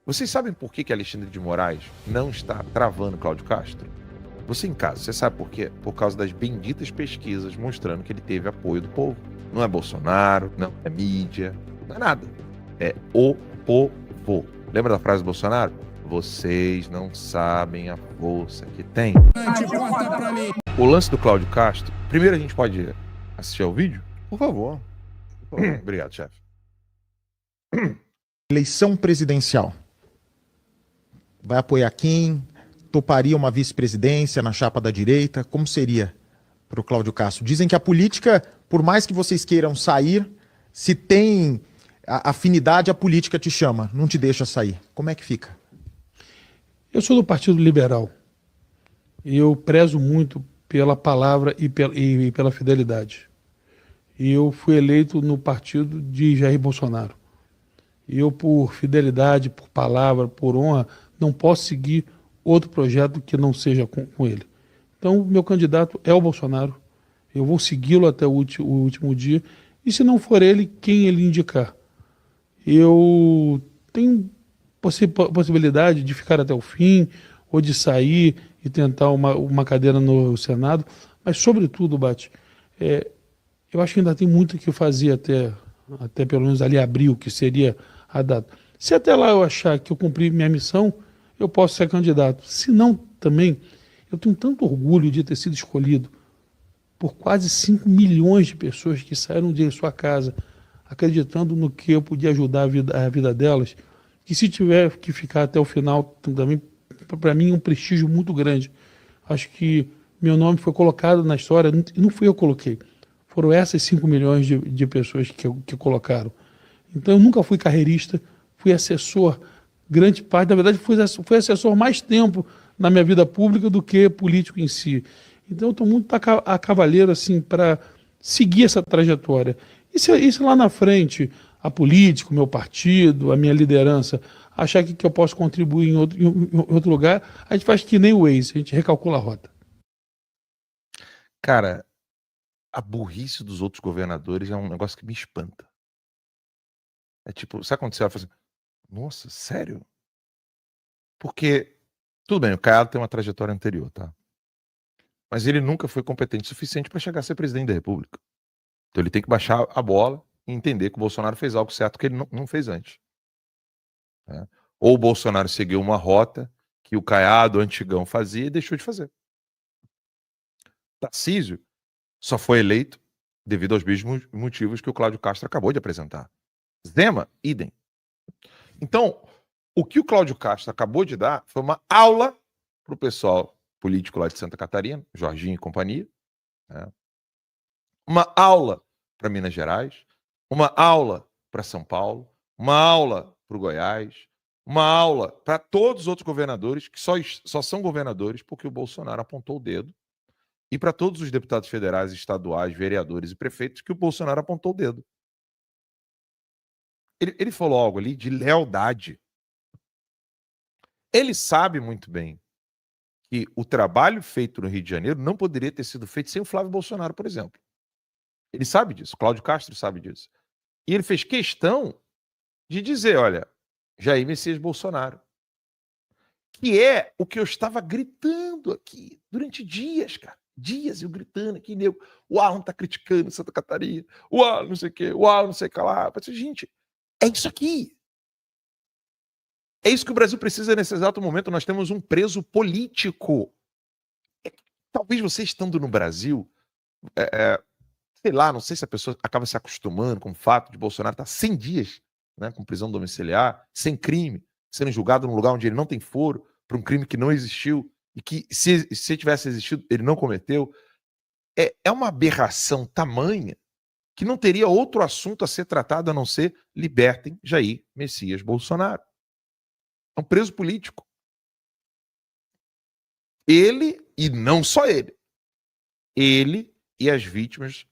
Vocês sabem por que Alexandre de Moraes não está travando Cláudio Castro? Você em casa, você sabe por quê? Por causa das benditas pesquisas mostrando que ele teve apoio do povo. Não é Bolsonaro, não é mídia, não é nada. É o povo. Lembra da frase do Bolsonaro? Vocês não sabem a força que tem. O lance do Cláudio Castro, primeiro a gente pode assistir ao vídeo? Por favor. Obrigado, chefe. Eleição presidencial. Vai apoiar quem? Toparia uma vice-presidência na chapa da direita? Como seria para o Cláudio Castro? Dizem que a política, por mais que vocês queiram sair, se tem afinidade, a política te chama, não te deixa sair. Como é que fica? Eu sou do Partido Liberal. Eu prezo muito pela palavra e pela fidelidade. E eu fui eleito no partido de Jair Bolsonaro. E eu, por fidelidade, por palavra, por honra, não posso seguir outro projeto que não seja com ele. Então, o meu candidato é o Bolsonaro. Eu vou segui-lo até o último dia. E se não for ele, quem ele indicar? Eu tenho possibilidade de ficar até o fim, ou de sair e tentar uma cadeira no Senado. Mas, sobretudo, Bate, eu acho que ainda tem muito que fazer até pelo menos ali abril, que seria a data. Se até lá eu achar que eu cumpri minha missão, eu posso ser candidato. Se não, também, eu tenho tanto orgulho de ter sido escolhido por quase 5 milhões de pessoas que saíram de sua casa acreditando no que eu podia ajudar a vida delas, que se tiver que ficar até o final, também, para mim, é um prestígio muito grande. Acho que meu nome foi colocado na história, e não fui eu que coloquei. Foram essas 5 milhões de pessoas que colocaram. Então, eu nunca fui carreirista, fui assessor, grande parte, na verdade, fui assessor mais tempo na minha vida pública do que político em si. Então, eu estou muito a cavaleiro, assim, para seguir essa trajetória. E se lá na frente, a política, o meu partido, a minha liderança, achar que eu posso contribuir em outro lugar, a gente faz que nem o Waze, a gente recalcula a rota. Cara, a burrice dos outros governadores é um negócio que me espanta. É tipo, sabe quando você vai fazer, nossa, sério? Porque, tudo bem, o Caiado tem uma trajetória anterior, tá? Mas ele nunca foi competente o suficiente para chegar a ser presidente da República. Então ele tem que baixar a bola e entender que o Bolsonaro fez algo certo que ele não fez antes. Né? Ou o Bolsonaro seguiu uma rota que o Caiado, o antigão, fazia e deixou de fazer. Tarcísio só foi eleito devido aos mesmos motivos que o Cláudio Castro acabou de apresentar. Zema, idem. Então, o que o Cláudio Castro acabou de dar foi uma aula para o pessoal político lá de Santa Catarina, Jorginho e companhia, né? Uma aula para Minas Gerais, uma aula para São Paulo, uma aula para o Goiás, uma aula para todos os outros governadores que só são governadores porque o Bolsonaro apontou o dedo, e para todos os deputados federais, estaduais, vereadores e prefeitos que o Bolsonaro apontou o dedo. Ele falou algo ali de lealdade. Ele sabe muito bem que o trabalho feito no Rio de Janeiro não poderia ter sido feito sem o Flávio Bolsonaro, por exemplo. Ele sabe disso, Cláudio Castro sabe disso. E ele fez questão de dizer, olha, Jair Messias Bolsonaro, que é o que eu estava gritando aqui durante dias, cara. Dias eu gritando aqui, o Alan tá criticando Santa Catarina, o Alan não sei o quê, o Alan não sei o que lá. Eu falei, gente, é isso aqui. É isso que o Brasil precisa nesse exato momento. Nós temos um preso político. Talvez você estando no Brasil, sei lá, não sei se a pessoa acaba se acostumando com o fato de Bolsonaro estar 100 dias, né, com prisão domiciliar, sem crime, sendo julgado num lugar onde ele não tem foro, por um crime que não existiu, e que, se tivesse existido, ele não cometeu. É uma aberração tamanha que não teria outro assunto a ser tratado a não ser libertem Jair Messias Bolsonaro. É um preso político. Ele, e não só ele e as vítimas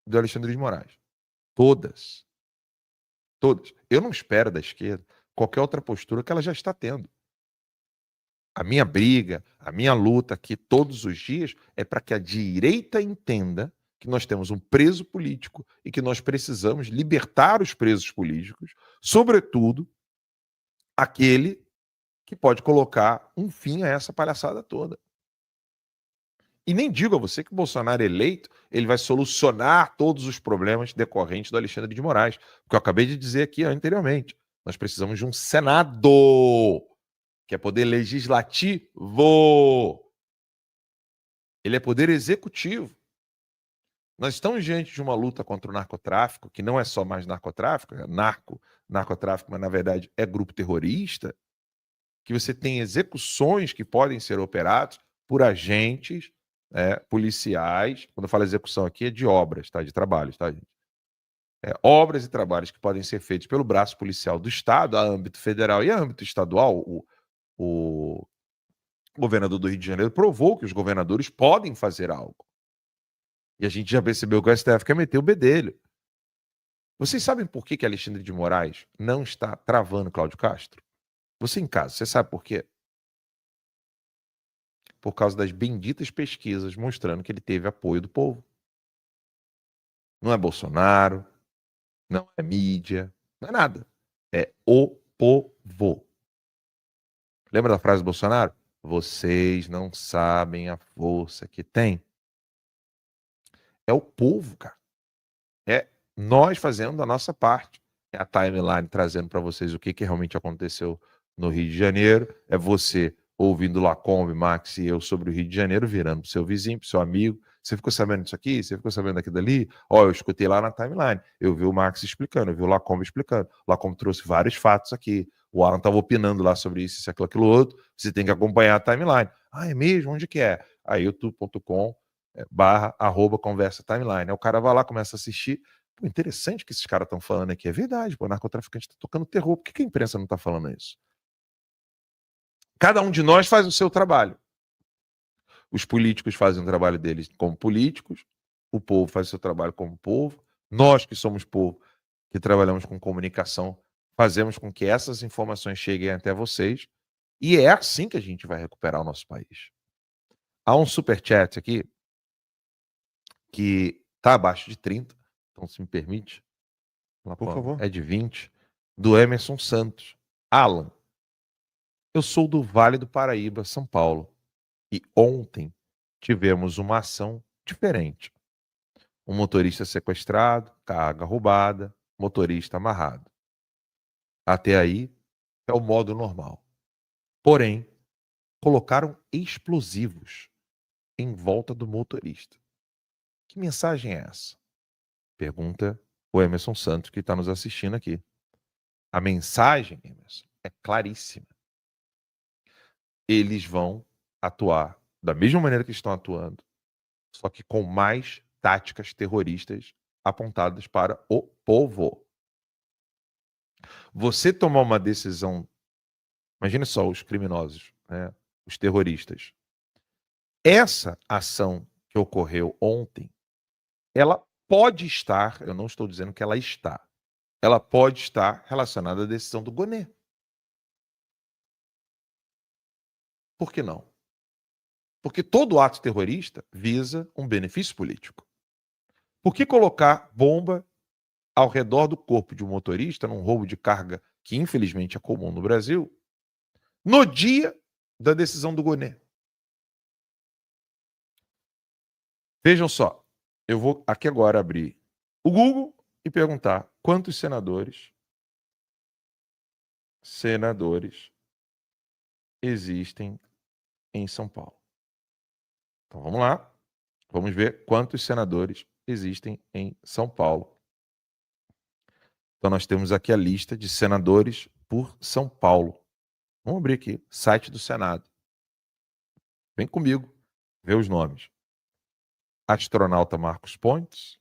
do Alexandre de Moraes. Todas. Todas. Eu não espero da esquerda qualquer outra postura que ela já está tendo. A minha briga, a minha luta aqui todos os dias é para que a direita entenda que nós temos um preso político e que nós precisamos libertar os presos políticos, sobretudo aquele que pode colocar um fim a essa palhaçada toda. E nem digo a você que o Bolsonaro eleito, ele vai solucionar todos os problemas decorrentes do Alexandre de Moraes, porque eu acabei de dizer aqui anteriormente, nós precisamos de um Senado, que é poder legislativo. Ele é poder executivo. Nós estamos diante de uma luta contra o narcotráfico, que não é só mais narcotráfico, é narcotráfico, mas na verdade é grupo terrorista, que você tem execuções que podem ser operadas por agentes policiais. Quando eu falo execução aqui é de obras, tá? De trabalhos, tá, gente? Obras e trabalhos que podem ser feitos pelo braço policial do Estado, a âmbito federal e a âmbito estadual. O governador do Rio de Janeiro provou que os governadores podem fazer algo. E a gente já percebeu que o STF quer meter o bedelho. Vocês sabem por que Alexandre de Moraes não está travando Cláudio Castro? Você em casa, você sabe por quê? Por causa das benditas pesquisas mostrando que ele teve apoio do povo. Não é Bolsonaro, não é mídia, não é nada. É o povo. Lembra da frase do Bolsonaro? Vocês não sabem a força que tem. É o povo, cara. É nós fazendo a nossa parte. É a timeline trazendo para vocês o que realmente aconteceu no Rio de Janeiro. É você ouvindo Lacombe, Max e eu sobre o Rio de Janeiro, virando pro seu vizinho, pro seu amigo. Você ficou sabendo disso aqui? Você ficou sabendo daquilo dali? Eu escutei lá na timeline. Eu vi o Max explicando, eu vi o Lacombe explicando. O Lacombe trouxe vários fatos aqui. O Alan estava opinando lá sobre isso, aquilo, outro. Você tem que acompanhar a timeline. É mesmo? Onde que é? Aí youtube.com/conversa timeline. Aí o cara vai lá, começa a assistir. Pô, interessante que esses caras estão falando aqui. É verdade, o narcotraficante está tocando terror. Por que a imprensa não está falando isso? Cada um de nós faz o seu trabalho. Os políticos fazem o trabalho deles como políticos, o povo faz o seu trabalho como povo, nós que somos povo, que trabalhamos com comunicação, fazemos com que essas informações cheguem até vocês, e é assim que a gente vai recuperar o nosso país. Há um superchat aqui, que está abaixo de 30, então se me permite, por favor. é de 20, do Emerson Santos. Alan, eu sou do Vale do Paraíba, São Paulo. E ontem tivemos uma ação diferente. Um motorista sequestrado, carga roubada, motorista amarrado. Até aí é o modo normal. Porém, colocaram explosivos em volta do motorista. Que mensagem é essa? Pergunta o Emerson Santos, que está nos assistindo aqui. A mensagem, Emerson, é claríssima. Eles vão atuar da mesma maneira que estão atuando, só que com mais táticas terroristas apontadas para o povo. Você tomar uma decisão, imagine só os criminosos, né? Os terroristas. Essa ação que ocorreu ontem, ela pode estar, eu não estou dizendo que ela está, ela pode estar relacionada à decisão do Gonê. Por que não? Porque todo ato terrorista visa um benefício político. Por que colocar bomba ao redor do corpo de um motorista num roubo de carga que infelizmente é comum no Brasil, no dia da decisão do Gonê? Vejam só, eu vou aqui agora abrir o Google e perguntar quantos senadores existem em São Paulo. Então vamos lá, vamos ver quantos senadores existem em São Paulo. Então nós temos aqui a lista de senadores por São Paulo. Vamos abrir aqui, site do Senado. Vem comigo, vê os nomes. Astronauta Marcos Pontes,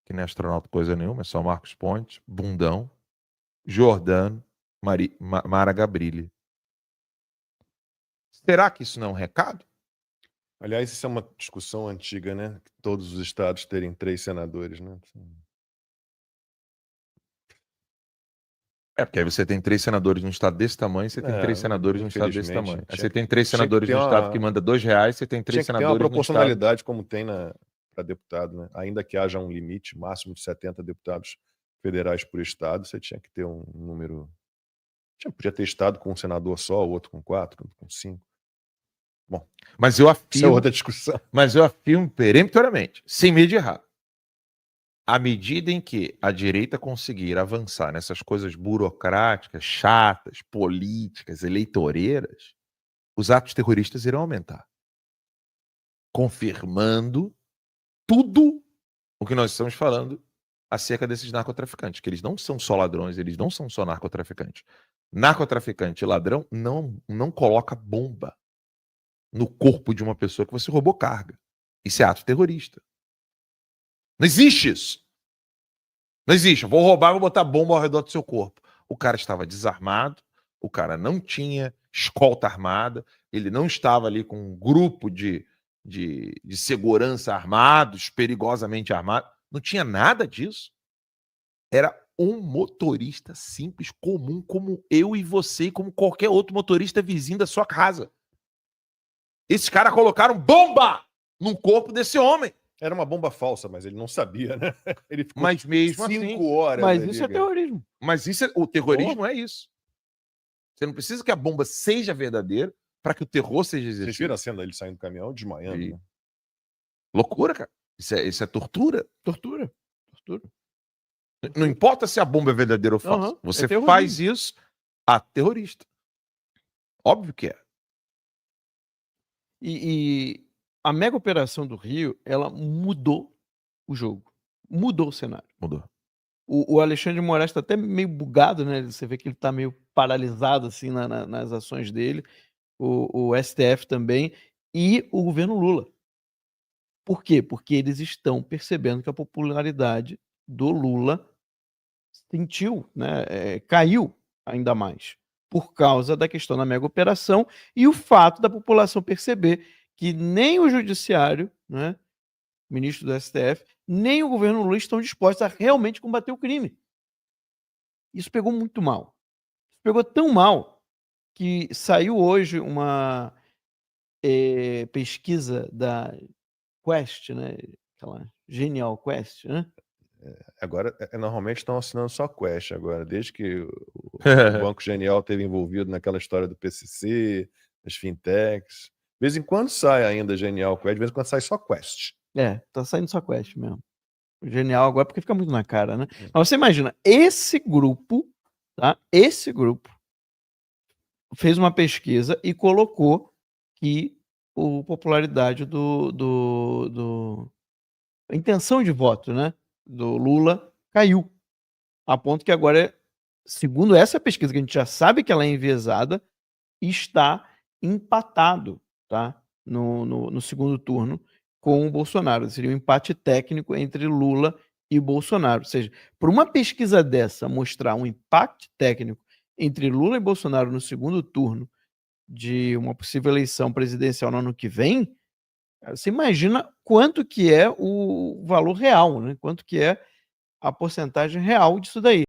que não é astronauta coisa nenhuma, é só Marcos Pontes. Bundão. Jordano. Mara Gabrilli. Será que isso não é um recado? Aliás, isso é uma discussão antiga, né? Todos os estados terem 3 senadores, né? É, porque aí você tem 3 senadores num estado desse tamanho, você tem 3 senadores num estado desse tamanho. Aí você tem 3 senadores num estado que manda R$2, você tem 3 senadores Tinha que ter uma no proporcionalidade como tem para deputado, né? Ainda que haja um limite máximo de 70 deputados federais por estado, você tinha que ter um número Podia ter estado com um senador só, o outro com 4, outro com 5. Mas eu Isso é afirmo, outra discussão. peremptoriamente, sem medo de errar. À medida em que a direita conseguir avançar nessas coisas burocráticas, chatas, políticas, eleitoreiras, os atos terroristas irão aumentar. Confirmando tudo o que nós estamos falando acerca desses narcotraficantes, que eles não são só ladrões, eles não são só narcotraficantes. Narcotraficante e ladrão não coloca bomba no corpo de uma pessoa que você roubou carga. Isso é ato terrorista. Não existe isso. Não existe. Eu vou roubar, vou botar bomba ao redor do seu corpo. O cara estava desarmado, o cara não tinha escolta armada, ele não estava ali com um grupo de segurança armados, perigosamente armados. Não tinha nada disso. Era um motorista simples, comum, como eu e você, e como qualquer outro motorista vizinho da sua casa. Esses caras colocaram bomba no corpo desse homem. Era uma bomba falsa, mas ele não sabia, né? Ele ficou Mas mesmo 5 assim. horas. Mas ali, isso é cara. terrorismo. Mas o terrorismo é isso. Você não precisa que a bomba seja verdadeira para que o terror seja Vocês exercido. viram a cena dele saindo do caminhão, desmaiando, E- né? Loucura, cara. Isso é tortura. Tortura. Não importa se a bomba é verdadeira ou falsa. Aham, Você é terrorismo. faz isso a terrorista. Óbvio que é. E a mega operação do Rio, ela mudou o jogo. Mudou o cenário. Mudou. O Alexandre de Moraes está até meio bugado, né? Você vê que ele está meio paralisado assim nas ações dele. O STF também. E o governo Lula. Por quê? Porque eles estão percebendo que a popularidade do Lula sentiu, né? Caiu ainda mais. Por causa da questão da mega operação e o fato da população perceber que nem o judiciário, né, ministro do STF, nem o governo Lula estão dispostos a realmente combater o crime. Isso pegou muito mal. Pegou tão mal que saiu hoje uma pesquisa da Quest, né, aquela Genial Quest, né? Agora, normalmente estão assinando só Quest agora, desde que o Banco Genial esteve envolvido naquela história do PCC, das fintechs. De vez em quando sai ainda Genial Quest, de vez em quando sai só Quest. Tá saindo só Quest mesmo. O Genial agora, porque fica muito na cara, né? Mas você imagina, esse grupo, tá? Esse grupo fez uma pesquisa e colocou que a popularidade a intenção de voto, né, do Lula caiu. A ponto que agora, segundo essa pesquisa, que a gente já sabe que ela é enviesada, está empatado, tá? No segundo turno com o Bolsonaro. Seria um empate técnico entre Lula e Bolsonaro. Ou seja, por uma pesquisa dessa mostrar um empate técnico entre Lula e Bolsonaro no segundo turno de uma possível eleição presidencial no ano que vem, você imagina quanto que é o valor real, né? Quanto que é a porcentagem real disso daí.